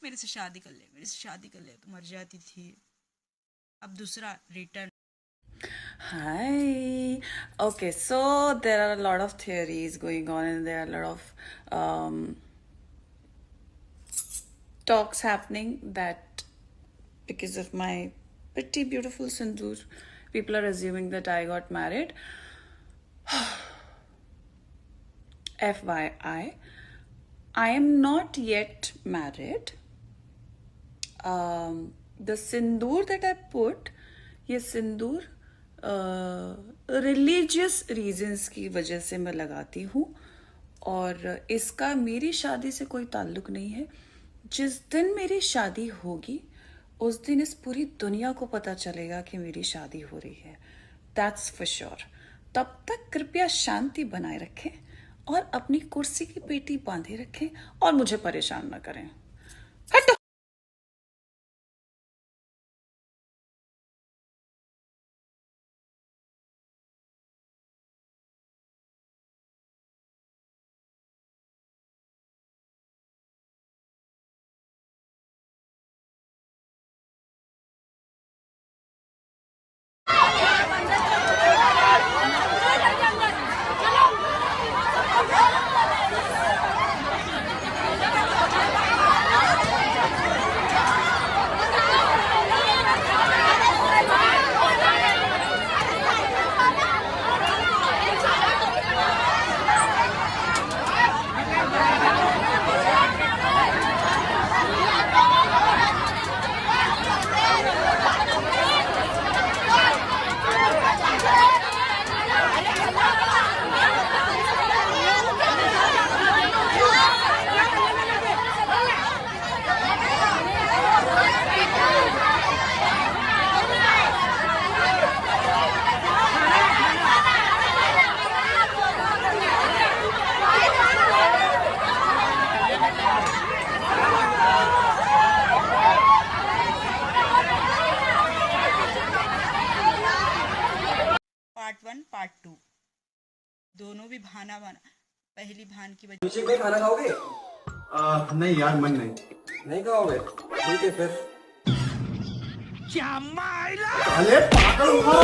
मेरे से शादी कर ले, मेरे से शादी कर ले, तो मर जाती थी। अब दूसरा return. Hi. Okay, so there are a lot of theories going on, and there are a lot of talks happening that because of my pretty beautiful sindoor, people are assuming that I got married. FYI, I am not yet married. The sindoor that I put, ये सिंदूर religious reasons की वजह से मैं लगाती हूँ, और इसका मेरी शादी से कोई ताल्लुक नहीं है। जिस दिन मेरी शादी होगी उस दिन इस पूरी दुनिया को पता चलेगा कि मेरी शादी हो रही है, दैट्स फॉर श्योर। तब तक कृपया शांति बनाए रखें और अपनी कुर्सी की पेटी बांधे रखें और मुझे परेशान न करें। हटो। पार्ट 1 पार्ट 2 दोनों भी भाना बना। पहली भान की वजह। नीचे कोई खाना खाओगे? नहीं यार, मन नहीं। नहीं खाओगे? ठीक है फिर। अरे पागल हो।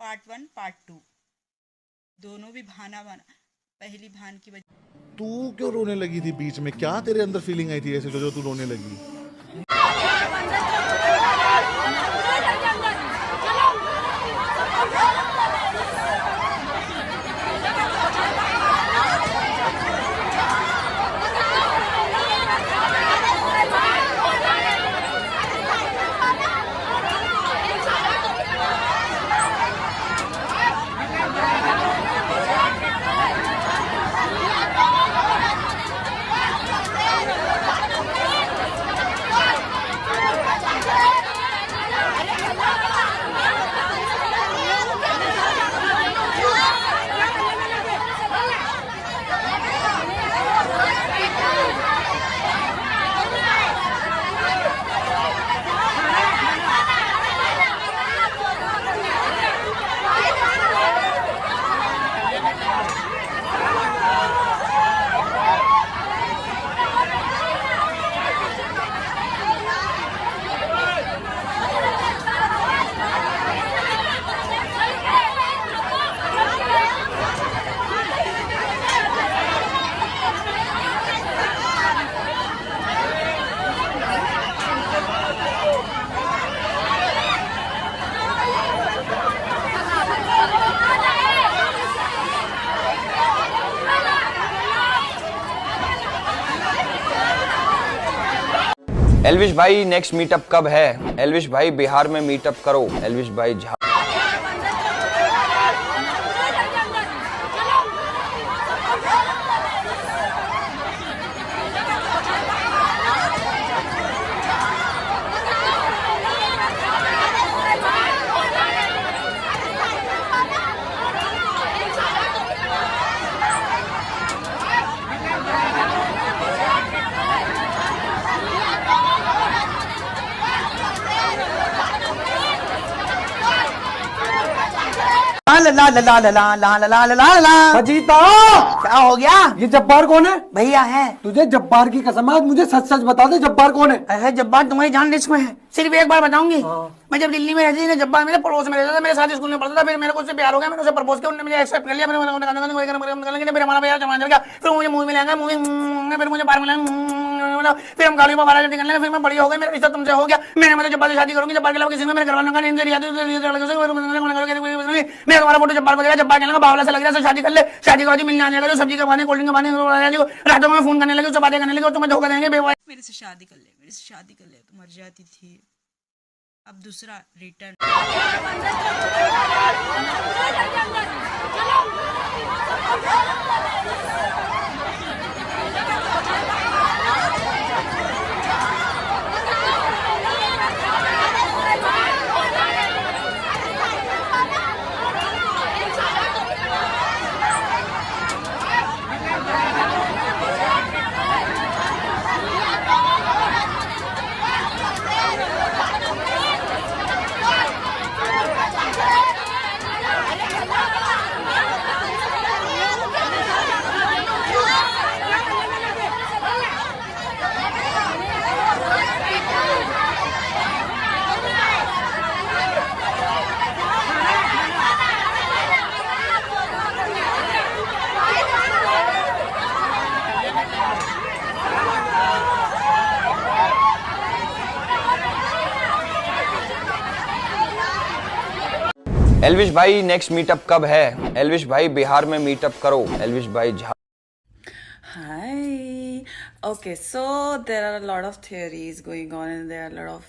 पार्ट 1 पार्ट 2 दोनों भी भाना बना। पहली भान की वजह। तू क्यों रोने लगी थी बीच में? क्या तेरे अंदर फीलिंग आई थी ऐसे जो तू रोने लगी? एल्विश भाई नेक्स्ट मीटअप कब है? एल्विश भाई बिहार में मीटअप करो। एल्विश भाई ला ला ला ला ला ला ला ला ला ला ला। अजीता, क्या हो गया? ये जब्बार कौन है? भैया है। तुझे जब्बार की कसम, आज मुझे सच सच बता दे जब्बार कौन है? अरे जब्बार तुम्हारी जान रिस्क में है, सिर्फ एक बार बताऊंगी। मैं जब दिल्ली में रहती थी ना, जब्बार मेरे पड़ोस में रहता था, मेरे साथ स्कूल में पढ़ता था। फिर मेरे को उससे प्यार हो गया, मैंने उसे प्रपोज किया, उन्होंने मुझे एक्सेप्ट कर लिया। फिर हमारा प्यार जमा गया। फिर मुझे मूवी में लेंगे, मूवी फिर मुझे बाहर मिलेंगे, फिर हम गाड़ियों में बाहर निकलने। फिर मैं बड़ी हो गई, मेरा रिश्ता तुमसे हो गया। मैंने मतलब जब्बार से शादी करूंगी, जब्बार के अलावा किसी में मेरे घर वालों का नहीं दिया। मैं तुम्हारा फोटो जब्बार को देखा, जब्बार कहने का बावला से लग रहा है, शादी कर ले। शादी के बाद मिलने आने लगा, सब्जी का पानी, कोल्ड ड्रिंक का पानी, रातों में फोन करने लगे, उससे बातें करने लगे, और तुम्हें धोखा देंगे। मेरे से शादी कर ले, मेरे से शादी कर ले, तू मर जाती थी। अब दूसरा रिटर्न। एल्विश भाई नेक्स्ट मीटअप कब है? एल्विश भाई बिहार में मीटअप करो। एल्विश भाई Hi. Okay, so there are a lot of theories going on, and there are a lot of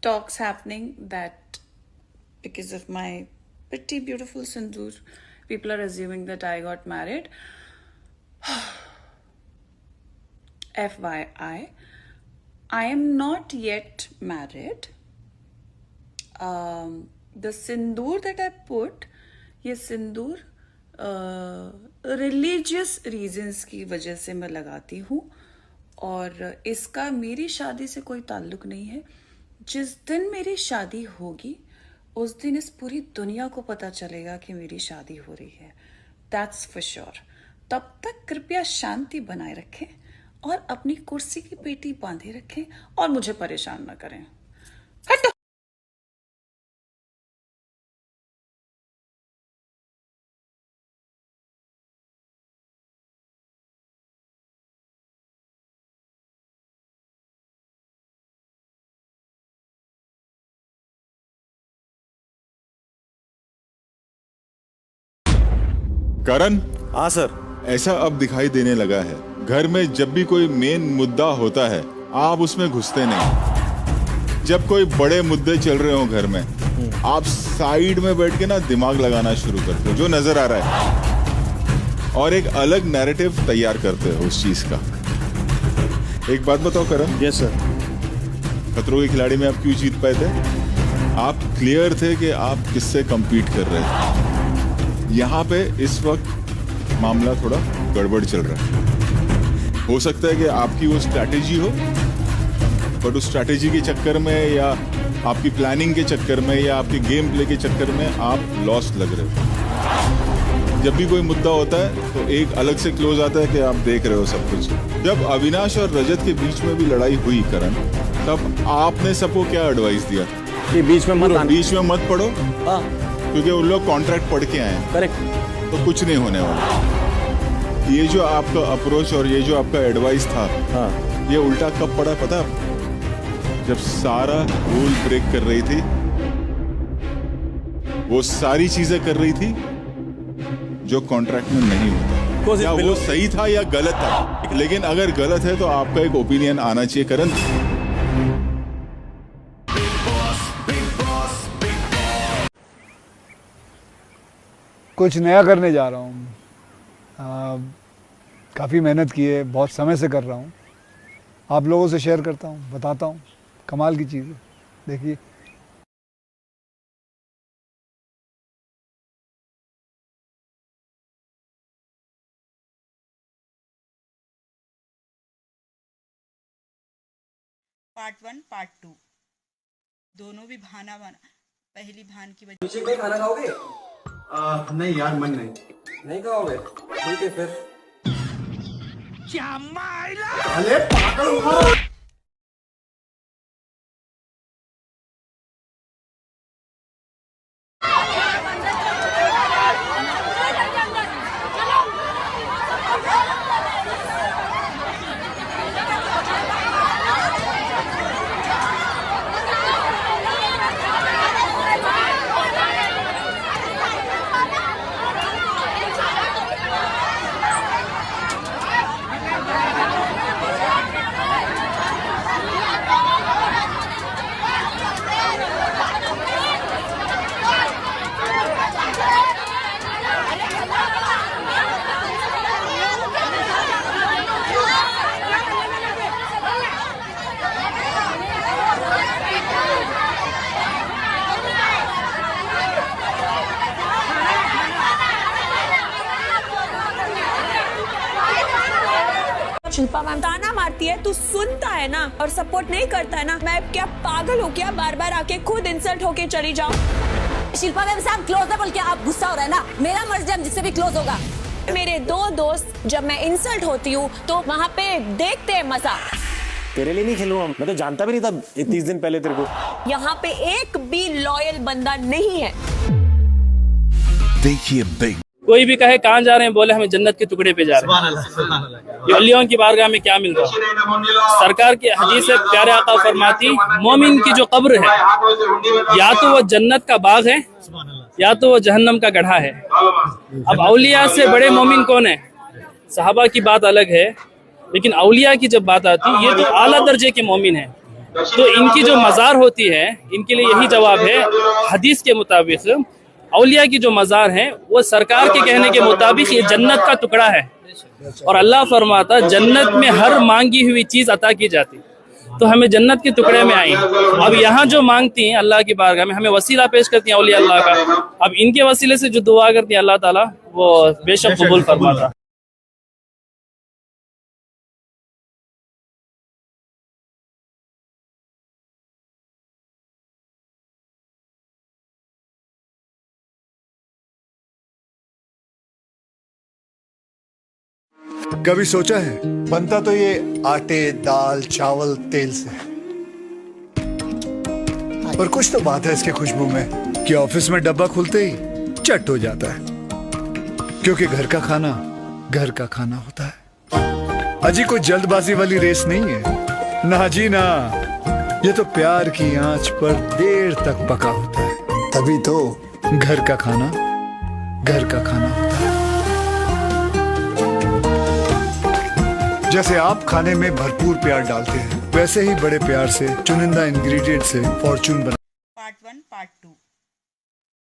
talks happening that because of my pretty beautiful sindoor, people are assuming that I got married. FYI, I am not yet married. The sindoor that I put, ये सिंदूर religious reasons की वजह से मैं लगाती हूँ, और इसका मेरी शादी से कोई ताल्लुक नहीं है। जिस दिन मेरी शादी होगी, उस दिन इस पूरी दुनिया को पता चलेगा कि मेरी शादी हो रही है। That's for sure. तब तक कृपया शांति बनाए रखें और अपनी कुर्सी की पेटी बांधे रखें और मुझे परेशान न करें। हटो। करण, हाँ सर। ऐसा अब दिखाई देने लगा है, घर में जब भी कोई मेन मुद्दा होता है आप उसमें घुसते नहीं। जब कोई बड़े मुद्दे चल रहे हो घर में, आप साइड में बैठ के ना दिमाग लगाना शुरू करते हो जो नजर आ रहा है, और एक अलग नैरेटिव तैयार करते हो उस चीज का। एक बात बताओ करण। Yes sir. खतरों के खिलाड़ी में आप क्यों जीत पाए थे? आप क्लियर थे कि आप किससे कम्पीट कर रहे थे। यहाँ पे इस वक्त मामला थोड़ा गड़बड़ चल रहा है। हो सकता है कि आपकी वो स्ट्रैटेजी हो, बट उस स्ट्रैटेजी के चक्कर में या आपकी प्लानिंग के चक्कर में या आपके गेम प्ले के चक्कर में आप लॉस्ट लग रहे हो। जब भी कोई मुद्दा होता है तो एक अलग से क्लोज आता है कि आप देख रहे हो सब कुछ। जब अविनाश और रजत के बीच में भी लड़ाई हुई करण, तब आपने सबको क्या एडवाइस दिया? कि बीच में मत पढ़ो। हाँ, क्योंकि उन लोग कॉन्ट्रैक्ट पढ़ के आए हैं। करेक्ट। तो कुछ नहीं होने वाला। ये जो आपका अप्रोच और ये जो आपका एडवाइस था, हाँ, ये उल्टा कब पड़ा पता है? जब सारा रूल ब्रेक कर रही थी, वो सारी चीजें कर रही थी जो कॉन्ट्रैक्ट में नहीं होता। या वो सही था या गलत था, लेकिन अगर गलत है तो आपका एक ओपिनियन आना चाहिए करण। कुछ नया करने जा रहा हूँ। काफ़ी मेहनत की है, बहुत समय से कर रहा हूँ। आप लोगों से शेयर करता हूँ, बताता हूँ। कमाल की चीज़ है, देखिए। पार्ट 1 पार्ट 2 दोनों भी पहली भान की वजह। अभिषेक भाई खाना खाओगे? नहीं यार, मन नहीं। नहीं खाओगे? ठीक है फिर। अरे पागल हो। शिल्पा मैम ताना मारती है, तू सुनता है ना और सपोर्ट नहीं करता है ना। मैं क्या पागल हो क्या, बार बार आके खुद इंसल्ट होके चली जाऊं। शिल्पा मैम से आप क्लोज है बोल के आप गुस्सा हो रहा है ना। मेरा मर्जी हम जिससे भी क्लोज होगा। मेरे दो दोस्त जब मैं इंसल्ट होती हूँ तो वहाँ पे देखते हैं मजा। तेरे लिए नहीं खेलूंगा, मैं तो जानता भी नहीं था 30 दिन पहले तेरे को। यहाँ पे एक भी लॉयल बंदा नहीं है। देखिए कोई भी कहे कहाँ जा रहे हैं, बोले हमें जन्नत के टुकड़े पे जा रहे हैं। ये अलियों की बारगाह में क्या मिल रहा है? सरकार की हदीस से प्यारे आका फरमाती, मोमिन की जो कब्र है या तो वो जन्नत का बाग है या तो वो जहन्नम का गड्ढा है। अब औलिया से बड़े मोमिन कौन है? सहाबा की बात अलग है, लेकिन औलिया की जब बात आती है ये तो आला दर्जे के मोमिन है। तो इनकी जो मज़ार होती है, इनके लिए यही जवाब है। हदीस के मुताबिक औलिया की जो मज़ार है वो सरकार के कहने के मुताबिक ये जन्नत का टुकड़ा है, और अल्लाह फरमाता जन्नत में हर मांगी हुई चीज अता की जाती। तो हमें जन्नत के टुकड़े में आई। अब यहाँ जो मांगती हैं अल्लाह की बारगाह में, हमें वसीला पेश करती हैं औलिया अल्लाह का। अब इनके वसीले से जो दुआ करती हैं अल्लाह ताला वो बेशक कबूल फरमाता। कभी सोचा है बनता तो ये आटे, दाल, चावल, तेल से, पर कुछ तो बात है इसके खुशबू में कि ऑफिस में डब्बा खुलते ही चट हो जाता है, क्योंकि घर का खाना घर का खाना होता है। अजी कोई जल्दबाजी वाली रेस नहीं है, ना जी ना, ये तो प्यार की आंच पर देर तक पका होता है, तभी तो घर का खाना होता है। जैसे आप खाने में भरपूर प्यार डालते हैं, वैसे ही बड़े प्यार से चुनिंदा इंग्रेडिएंट से फॉर्चून बना। पार्ट 1 पार्ट 2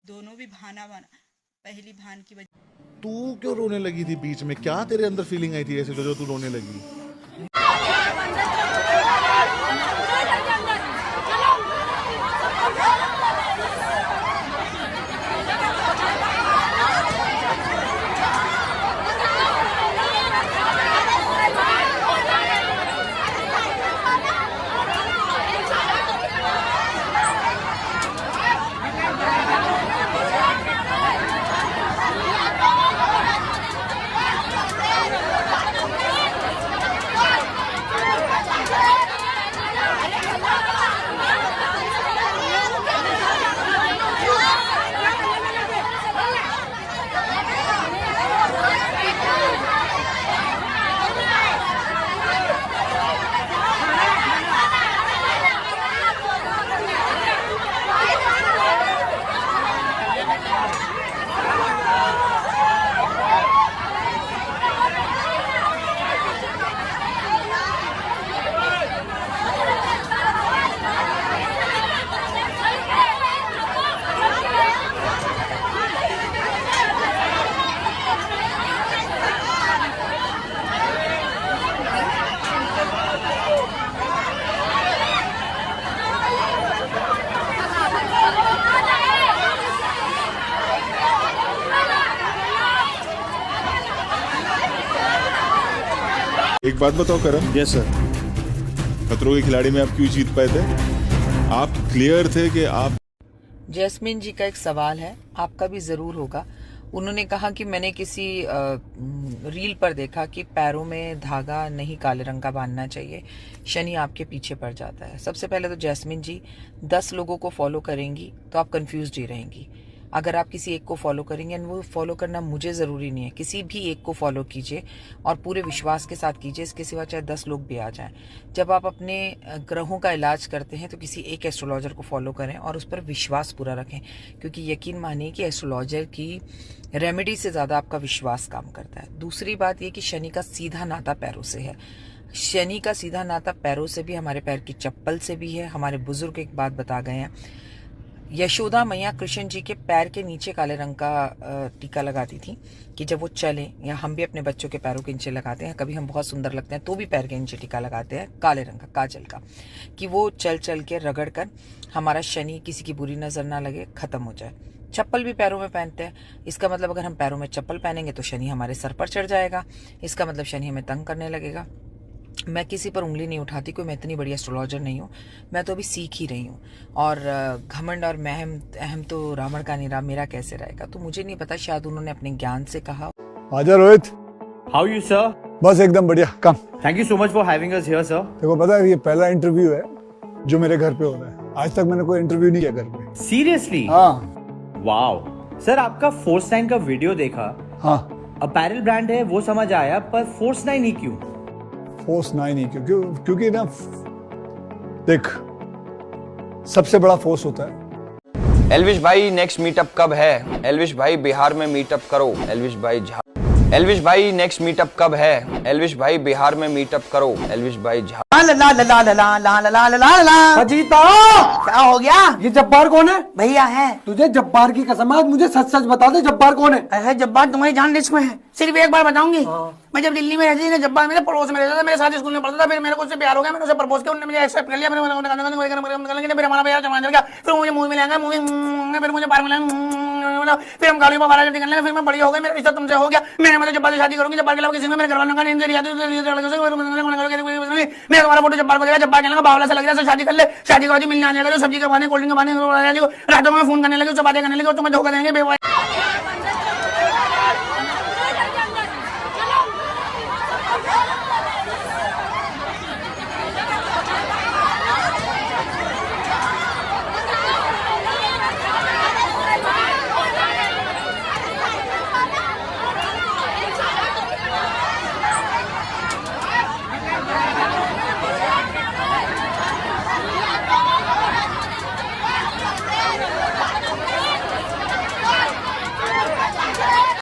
दोनों भी पहली भान की वजह। तू क्यों रोने लगी थी बीच में? क्या तेरे अंदर फीलिंग आई थी ऐसे जो तू रोने लगी? बात बताओ करण। Yes sir. खतरों के खिलाड़ी में आप क्यों जीत पाए थे? आप क्लियर थे कि आप। जैस्मिन जी का एक सवाल है, आपका भी ज़रूर होगा। उन्होंने कहा कि मैंने किसी रील पर देखा कि पैरों में धागा नहीं काले रंग का बांधना चाहिए, शनि आपके पीछे पड़ जाता है। सबसे पहले तो जैस्मिन जी 10 लोगों को फॉलो करेंगी तो आप कंफ्यूज ही रहेंगी। अगर आप किसी एक को फॉलो करेंगे, एंड वो फॉलो करना मुझे ज़रूरी नहीं है, किसी भी एक को फॉलो कीजिए और पूरे विश्वास के साथ कीजिए, इसके सिवा चाहे 10 लोग भी आ जाएं। जब आप अपने ग्रहों का इलाज करते हैं तो किसी एक एस्ट्रोलॉजर को फॉलो करें और उस पर विश्वास पूरा रखें, क्योंकि यकीन मानिए कि एस्ट्रोलॉजर की रेमेडी से ज़्यादा आपका विश्वास काम करता है। दूसरी बात ये कि शनि का सीधा नाता पैरों से है। शनि का सीधा नाता पैरों से भी, हमारे पैर की चप्पल से भी है। हमारे बुजुर्ग एक बात बता गए हैं, यशोदा मैया कृष्ण जी के पैर के नीचे काले रंग का टीका लगाती थी कि जब वो चले, या हम भी अपने बच्चों के पैरों के नीचे लगाते हैं, कभी हम बहुत सुंदर लगते हैं तो भी पैर के नीचे टीका लगाते हैं काले रंग का, काजल का, कि वो चल चल के रगड़ कर हमारा शनि, किसी की बुरी नज़र ना लगे, ख़त्म हो जाए। चप्पल भी पैरों में पहनते हैं, इसका मतलब अगर हम पैरों में चप्पल पहनेंगे तो शनि हमारे सर पर चढ़ जाएगा, इसका मतलब शनि हमें तंग करने लगेगा। मैं किसी पर उंगली नहीं उठाती, कोई मैं इतनी बड़ी एस्ट्रोलॉजर नहीं हूँ, मैं तो अभी सीख ही रही हूँ। और घमंड और महम अहम तो रावण का नहीं रहा, मेरा कैसे रहेगा? तो मुझे नहीं पता, शायद उन्होंने अपने ज्ञान से कहा। आजा रोहित। How you sir? बस एकदम बढ़िया, कम। Thank you so much for having us here sir. देखो पता है, ये पहला इंटरव्यू है जो मेरे घर पे हो रहा है। आज तक मैंने कोई इंटरव्यू नहीं किया घर पे। सीरियसली? हाँ। वाओ सर, आपका फोर्स 9 का वीडियो देखा। हाँ। अपैरल ब्रांड है वो समझ आया, पर फोर्स 9 ही क्यों? फोर्स 9 ही क्योंकि ना, देख, सबसे बड़ा फोर्स होता है। एल्विश भाई नेक्स्ट मीटअप कब है? एल्विश भाई बिहार में मीटअप करो। एल्विश भाई एल्विश भाई नेक्स्ट मीटअप कब है? एल्विश भाई बिहार में मीटअप करो। एल्विश भाई अजीता, क्या हो गया? ये जब्बार कौन है? भैया है। तुझे जब्बार की कसम है, मुझे सच सच बता दे जब्बार कौन है? अरे जब्बार तुम्हारी जान रिस्क में है, सिर्फ एक बार बताऊंगी। मैं जब दिल्ली में रहती थी ना, जब्बार मेरे पड़ोस में रहता था, मेरे साथ स्कूल में पढ़ता था, फिर मेरे को उससे प्यार हो गया, मैंने उसे प्रपोज किया, उन्होंने मुझे एक्सेप्ट कर लिया, फिर हमारा भैया जमा गया, फिर मुझे मूवी में ले गया, मूवी फिर मुझे पार्क में, फिर हम गाड़ियों में बाहर निकलने लगे, फिर मैं बड़ी हो गई, मेरा रिश्ता तुमसे हो गया, मैंने मतलब जब्बार से शादी करूंगी, जब्बार के अलावा किसी में मेरे घर वालों का नहीं दिया, मैं तुम्हारा फोटो जब्बार को देखा, जब्बार कहने बावला से लग रहा है, शादी कर ले, शादी के बाद मिलने आने लगे, सब्जी के बहाने, कोल्ड ड्रिंक के बहाने, रातों में फोन करने लगे, उससे बातें करने लगे, तुम्हें धोखा देंगे बेवफा।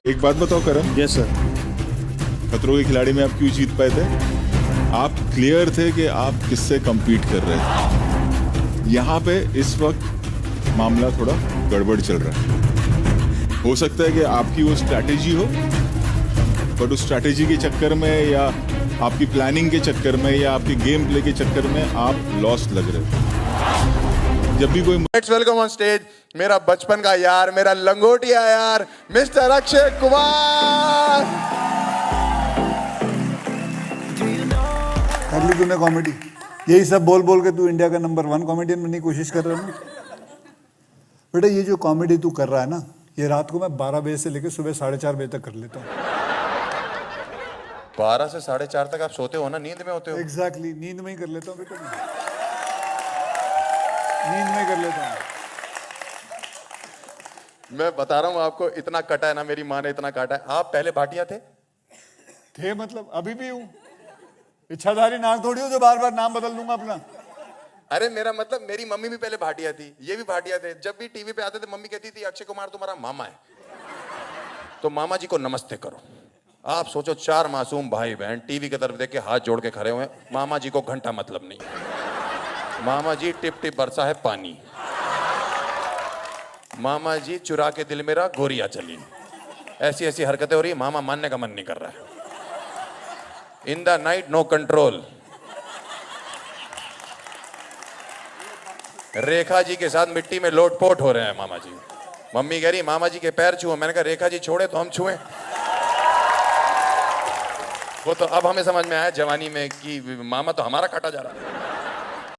एक बात बताओ करण। Yes sir. खतरों के खिलाड़ी में आप क्यों जीत पाए थे? आप क्लियर थे कि आप किससे compete कर रहे थे। यहाँ पे इस वक्त मामला थोड़ा गड़बड़ चल रहा है। हो सकता है कि आपकी वो स्ट्रैटेजी हो, बट उस स्ट्रैटेजी के चक्कर में, या आपकी प्लानिंग के चक्कर में, या आपके गेम प्ले के चक्कर में आप लॉस्ट लग रहे थे। जब भी कोई वेलकम ऑन स्टेज मेरा बचपन का यार, मेरा लंगोटिया यार, मिस्टर अक्षय कुमार। कर ली तूने कॉमेडी, यही सब बोल बोल के तू इंडिया का नंबर 1 कॉमेडियन बनने की कोशिश कर रहा है ना बेटा। ये जो कॉमेडी तू कर रहा है ना, ये रात को मैं 12 बजे से लेकर सुबह 4:30 बजे तक कर लेता हूँ। 12 से 4:30 तक आप सोते हो ना, नींद में होते हो? एग्जैक्टली, नींद में ही कर लेता हूँ बेटा, नींद में कर लेता हूँ। मैं बता रहा हूँ आपको, इतना कटा है ना, मेरी माँ ने इतना काटा है। आप पहले भाटिया थे मतलब अभी भी हूँ। इच्छाधारी नाग थोड़ी हो जो बार बार नाम बदल दूंगा अपना। अरे मेरा मतलब, मेरी मम्मी भी पहले भाटिया थी, ये भी भाटिया थे। जब भी टीवी पे आते थे मम्मी कहती थी अक्षय कुमार तुम्हारा मामा है, तो मामा जी को नमस्ते करो। आप सोचो 4 मासूम भाई बहन टीवी की तरफ देख के हाथ जोड़ के खड़े हुए, मामा जी को घंटा मतलब नहीं। मामा जी टिप टिप बरसा है पानी, मामा जी चुरा के दिल मेरा गोरिया चली, ऐसी ऐसी हरकतें हो रही है, मामा मानने का मन नहीं कर रहा है। In the night no control. Rekha ji के साथ मिट्टी में लोटपोट हो रहे हैं मामा जी। मम्मी कह रही मामा जी के पैर छुओ, मैंने कहा रेखा जी छोड़े तो हम छुए। वो तो अब हमें समझ में आया जवानी में कि मामा तो हमारा काटा जा रहा है।